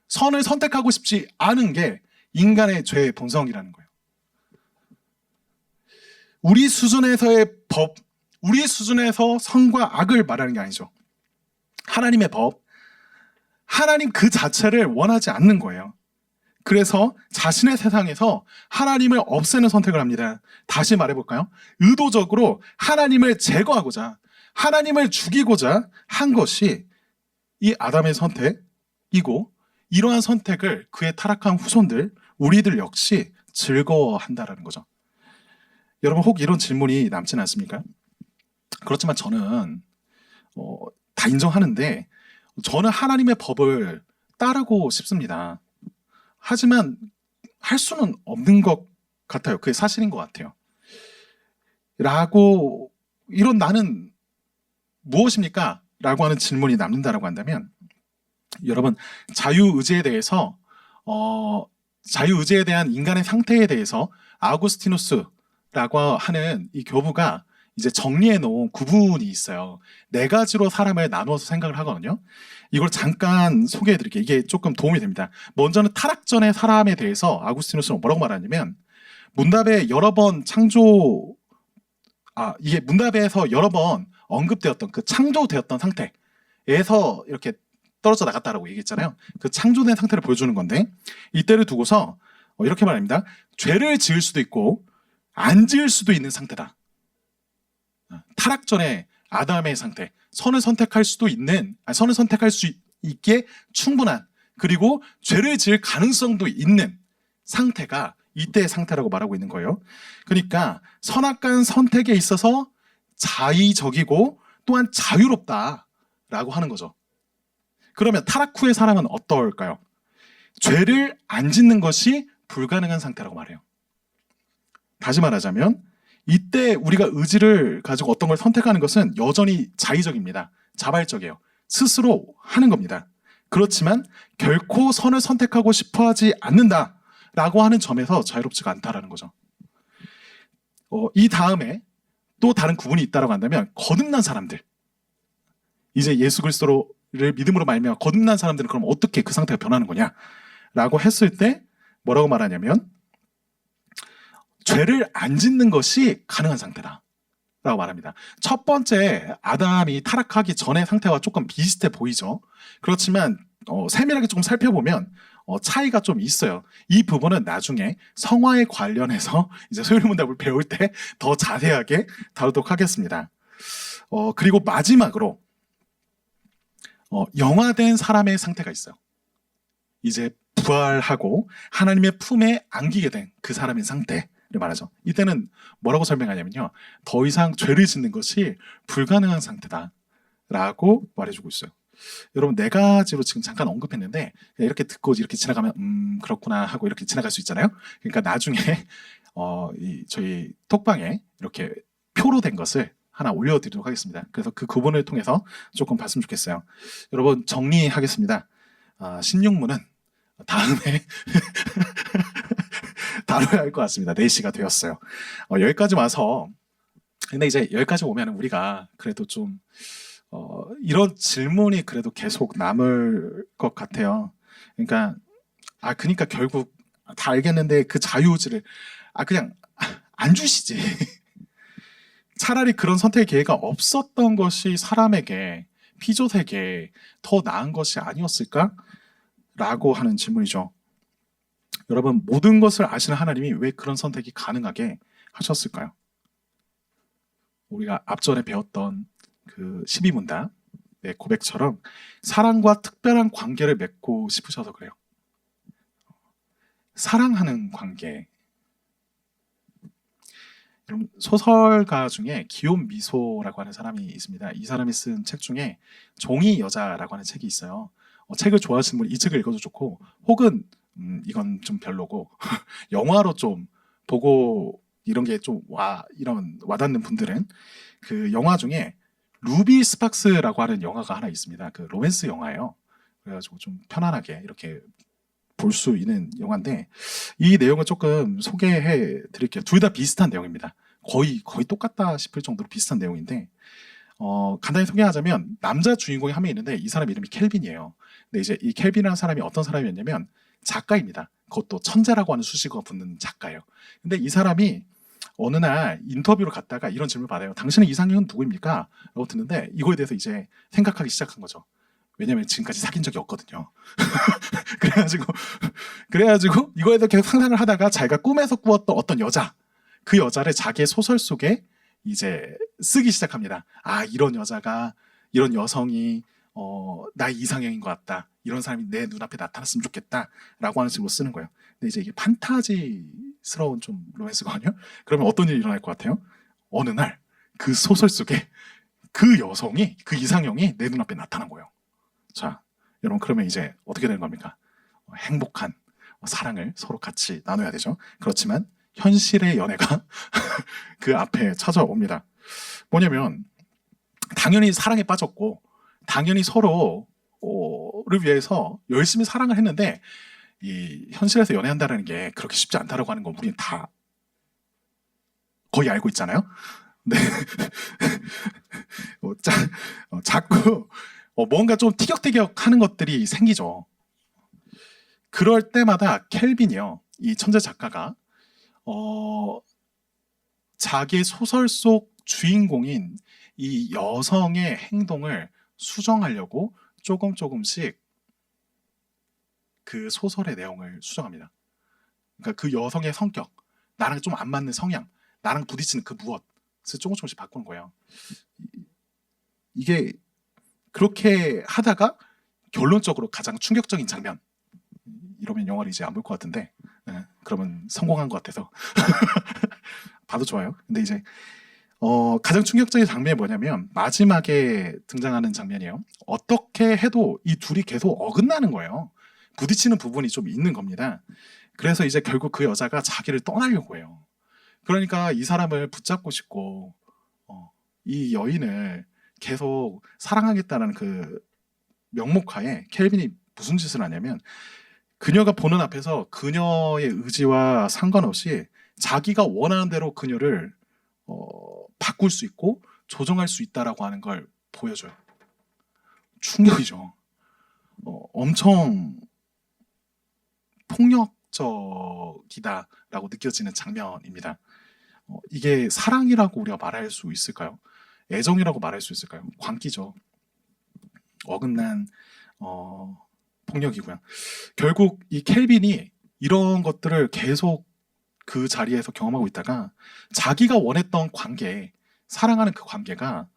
선을 선택하고 싶지 않은 게 인간의 죄의 본성이라는 거예요. 우리 수준에서의 법, 우리 수준에서 선과 악을 말하는 게 아니죠. 하나님의 법, 하나님 그 자체를 원하지 않는 거예요. 그래서 자신의 세상에서 하나님을 없애는 선택을 합니다. 다시 말해볼까요? 의도적으로 하나님을 제거하고자, 하나님을 죽이고자 한 것이 이 아담의 선택이고, 이러한 선택을 그의 타락한 후손들, 우리들 역시 즐거워한다라는 거죠. 여러분, 혹 이런 질문이 남지는 않습니까? 그렇지만 저는 다 인정하는데, 저는 하나님의 법을 따르고 싶습니다. 하지만 할 수는 없는 것 같아요. 그게 사실인 것 같아요. 라고, 이런 나는 무엇입니까? 라고 하는 질문이 남는다라고 한다면, 여러분, 자유의지에 대해서 자유의지에 대한 인간의 상태에 대해서 아우구스티누스라고 하는 이 교부가 이제 정리해 놓은 구분이 있어요. 네 가지로 사람을 나누어서 생각을 하거든요. 이걸 잠깐 소개해 드릴게요. 이게 조금 도움이 됩니다. 먼저는 타락 전의 사람에 대해서 아우구스티누스는 뭐라고 말하냐면, 문답에 여러 번 이게 문답에서 여러 번 언급되었던 그 창조되었던 상태에서 이렇게 떨어져 나갔다라고 얘기했잖아요. 그 창조된 상태를 보여주는 건데, 이때를 두고서 이렇게 말합니다. 죄를 지을 수도 있고 안 지을 수도 있는 상태다. 타락 전에 아담의 상태, 선을 선택할 수 있게 충분한, 그리고 죄를 지을 가능성도 있는 상태가 이때의 상태라고 말하고 있는 거예요. 그러니까 선악간 선택에 있어서 자의적이고 또한 자유롭다라고 하는 거죠. 그러면 타락 후의 사람은 어떨까요? 죄를 안 짓는 것이 불가능한 상태라고 말해요. 다시 말하자면 이때 우리가 의지를 가지고 어떤 걸 선택하는 것은 여전히 자의적입니다. 자발적이에요. 스스로 하는 겁니다. 그렇지만 결코 선을 선택하고 싶어하지 않는다라고 하는 점에서 자유롭지가 않다라는 거죠. 이 다음에 또 다른 구분이 있다고 한다면, 거듭난 사람들, 이제 예수 그리스도를 믿음으로 말미암아 거듭난 사람들은 그럼 어떻게 그 상태가 변하는 거냐라고 했을 때 뭐라고 말하냐면, 죄를 안 짓는 것이 가능한 상태다 라고 말합니다. 첫 번째 아담이 타락하기 전의 상태와 조금 비슷해 보이죠. 그렇지만 세밀하게 조금 살펴보면 차이가 좀 있어요. 이 부분은 나중에 성화에 관련해서 이제 소유문답을 배울 때 더 자세하게 다루도록 하겠습니다. 그리고 마지막으로 영화된 사람의 상태가 있어요. 이제 부활하고 하나님의 품에 안기게 된 그 사람의 상태를 말하죠. 이때는 뭐라고 설명하냐면요, 더 이상 죄를 짓는 것이 불가능한 상태다라고 말해주고 있어요. 여러분, 네 가지로 지금 잠깐 언급했는데 이렇게 듣고 이렇게 지나가면 그렇구나 하고 이렇게 지나갈 수 있잖아요. 그러니까 나중에 저희 톡방에 이렇게 표로 된 것을 하나 올려드리도록 하겠습니다. 그래서 그 구분을 통해서 조금 봤으면 좋겠어요. 여러분, 정리하겠습니다. 16문은 다음에 다뤄야 할 것 같습니다. 4시가 되었어요. 여기까지 와서, 근데 이제 여기까지 오면 우리가 그래도 좀 이런 질문이 그래도 계속 남을 것 같아요. 그러니까 결국 다 알겠는데 그 자유의지를 그냥 안 주시지. 차라리 그런 선택의 기회가 없었던 것이 사람에게, 피조세계에 더 나은 것이 아니었을까? 라고 하는 질문이죠. 여러분, 모든 것을 아시는 하나님이 왜 그런 선택이 가능하게 하셨을까요? 우리가 앞전에 배웠던 그 12문답의 고백처럼 사랑과 특별한 관계를 맺고 싶으셔서 그래요. 사랑하는 관계. 여러분, 소설가 중에 기욤 미소라고 하는 사람이 있습니다. 이 사람이 쓴 책 중에 종이 여자라고 하는 책이 있어요. 책을 좋아하시는 분 이 책을 읽어도 좋고, 혹은 이건 좀 별로고 영화로 좀 보고 이런 게 좀 이런 와닿는 분들은 그 영화 중에 루비 스팍스라고 하는 영화가 하나 있습니다. 그 로맨스 영화예요. 그래가지고 좀 편안하게 이렇게 볼 수 있는 영화인데, 이 내용을 조금 소개해 드릴게요. 둘 다 비슷한 내용입니다. 거의 똑같다 싶을 정도로 비슷한 내용인데, 간단히 소개하자면 남자 주인공이 한 명 있는데 이 사람 이름이 켈빈이에요. 근데 이제 이 켈빈이라는 사람이 어떤 사람이었냐면 작가입니다. 그것도 천재라고 하는 수식어가 붙는 작가예요. 근데 이 사람이 어느 날 인터뷰를 갔다가 이런 질문을 받아요. 당신의 이상형은 누구입니까? 라고 듣는데 이거에 대해서 이제 생각하기 시작한 거죠. 왜냐면 지금까지 사귄 적이 없거든요. 그래가지고 이거에 대해 계속 상상을 하다가 자기가 꿈에서 꾸었던 어떤 여자, 그 여자를 자기의 소설 속에 이제 쓰기 시작합니다. 아, 이런 여자가, 이런 여성이 나의 이상형인 것 같다. 이런 사람이 내 눈앞에 나타났으면 좋겠다라고 하는 식으로 쓰는 거예요. 근데 이제 이게 판타지스러운 좀 로맨스거든요. 그러면 어떤 일이 일어날 것 같아요? 어느 날 그 소설 속에 그 여성이, 그 이상형이 내 눈앞에 나타난 거예요. 자, 여러분, 그러면 이제 어떻게 되는 겁니까? 행복한 사랑을 서로 같이 나눠야 되죠. 그렇지만 현실의 연애가 그 앞에 찾아옵니다. 뭐냐면 당연히 사랑에 빠졌고 당연히 서로를 위해서 열심히 사랑을 했는데 이 현실에서 연애한다는 게 그렇게 쉽지 않다라고 하는 건 우리는 다 거의 알고 있잖아요. 네. 자꾸 뭔가 좀 티격태격 하는 것들이 생기죠. 그럴 때마다 켈빈이요, 이 천재 작가가 자기의 소설 속 주인공인 이 여성의 행동을 수정하려고 조금씩 그 소설의 내용을 수정합니다. 그러니까 그 여성의 성격, 나랑 좀 안 맞는 성향, 나랑 부딪히는 그 무엇을 조금씩 바꾸는 거예요. 이게 그렇게 하다가 결론적으로 가장 충격적인 장면, 이러면 영화를 이제 안 볼 것 같은데, 그러면 성공한 것 같아서 봐도 좋아요. 근데 이제 가장 충격적인 장면이 뭐냐면 마지막에 등장하는 장면이에요. 어떻게 해도 이 둘이 계속 어긋나는 거예요. 부딪히는 부분이 좀 있는 겁니다. 그래서 이제 결국 그 여자가 자기를 떠나려고 해요. 그러니까 이 사람을 붙잡고 싶고 이 여인을 계속 사랑하겠다는 그 명목하에 켈빈이 무슨 짓을 하냐면 그녀가 보는 앞에서 그녀의 의지와 상관없이 자기가 원하는 대로 그녀를 바꿀 수 있고 조정할 수 있다라고 하는 걸 보여줘요. 충격이죠. 엄청 폭력적이다라고 느껴지는 장면입니다. 이게 사랑이라고 우리가 말할 수 있을까요? 애정이라고 말할 수 있을까요? 광기죠. 어긋난 폭력이고요. 결국 이 켈빈이 이런 것들을 계속 그 자리에서 경험하고 있다가 자기가 원했던 관계, 사랑하는 그 관계가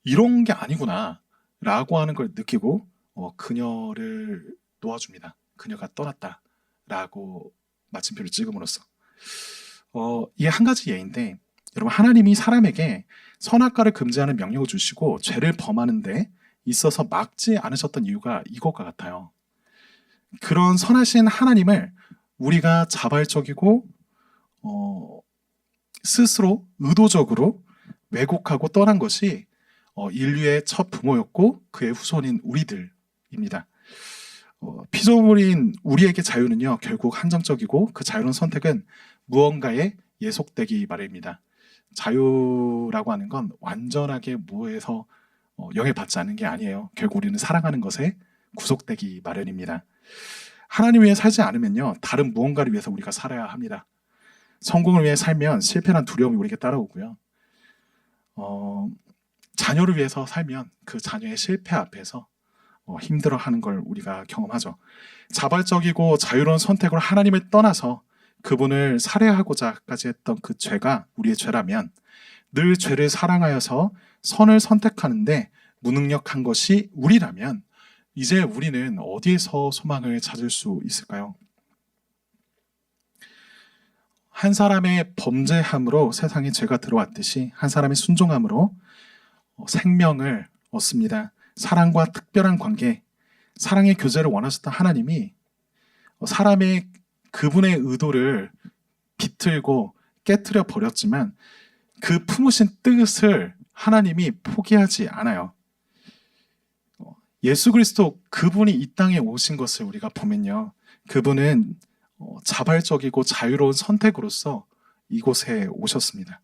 이런 게 아니구나 라고 하는 걸 느끼고 그녀를 놓아줍니다. 그녀가 떠났다 라고 마침표를 찍음으로써 이게 한 가지 예인데, 여러분, 하나님이 사람에게 선악과를 금지하는 명령을 주시고 죄를 범하는데 있어서 막지 않으셨던 이유가 이것과 같아요. 그런 선하신 하나님을 우리가 자발적이고 스스로 의도적으로 왜곡하고 떠난 것이 인류의 첫 부모였고 그의 후손인 우리들입니다. 피조물인 우리에게 자유는요, 결국 한정적이고 그 자유로운 선택은 무언가에 예속되기 마련입니다. 자유라고 하는 건 완전하게 무에서 영향받지 않는 게 아니에요. 결국 우리는 사랑하는 것에 구속되기 마련입니다. 하나님 위해 살지 않으면요, 다른 무언가를 위해서 우리가 살아야 합니다. 성공을 위해 살면 실패란 두려움이 우리에게 따라오고요. 자녀를 위해서 살면 그 자녀의 실패 앞에서 힘들어하는 걸 우리가 경험하죠. 자발적이고 자유로운 선택으로 하나님을 떠나서 그분을 살해하고자까지 했던 그 죄가 우리의 죄라면, 늘 죄를 사랑하여서 선을 선택하는데 무능력한 것이 우리라면 이제 우리는 어디에서 소망을 찾을 수 있을까요? 한 사람의 범죄함으로 세상에 죄가 들어왔듯이 한 사람의 순종함으로 생명을 얻습니다. 사랑과 특별한 관계, 사랑의 교제를 원하셨던 하나님이 사람의 그분의 의도를 비틀고 깨트려 버렸지만 그 품으신 뜻을 하나님이 포기하지 않아요. 예수 그리스도 그분이 이 땅에 오신 것을 우리가 보면요, 그분은 자발적이고 자유로운 선택으로서 이곳에 오셨습니다.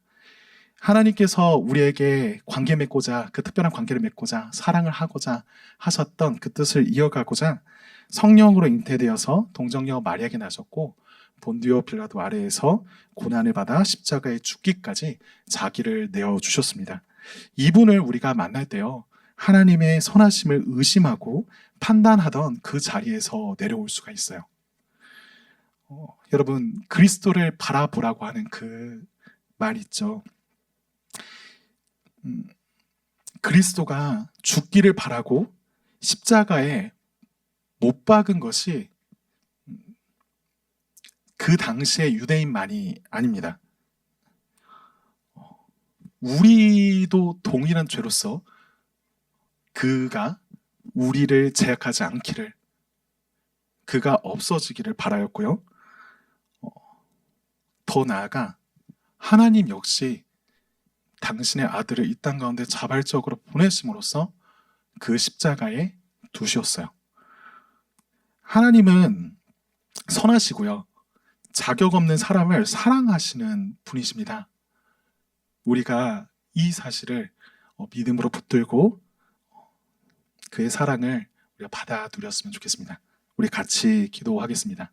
하나님께서 우리에게 관계 맺고자, 그 특별한 관계를 맺고자, 사랑을 하고자 하셨던 그 뜻을 이어가고자 성령으로 잉태되어서 동정녀 마리아에게 나셨고 본디오 빌라도 아래에서 고난을 받아 십자가에 죽기까지 자기를 내어주셨습니다. 이분을 우리가 만날 때요, 하나님의 선하심을 의심하고 판단하던 그 자리에서 내려올 수가 있어요. 여러분, 그리스도를 바라보라고 하는 그 말 있죠. 그리스도가 죽기를 바라고 십자가에 못 박은 것이 그 당시의 유대인만이 아닙니다. 우리도 동일한 죄로서 그가 우리를 제약하지 않기를, 그가 없어지기를 바라였고요. 더 나아가 하나님 역시 당신의 아들을 이 땅 가운데 자발적으로 보내심으로써 그 십자가에 두셨어요. 하나님은 선하시고요. 자격 없는 사람을 사랑하시는 분이십니다. 우리가 이 사실을 믿음으로 붙들고 그의 사랑을 우리가 받아 누렸으면 좋겠습니다. 우리 같이 기도하겠습니다.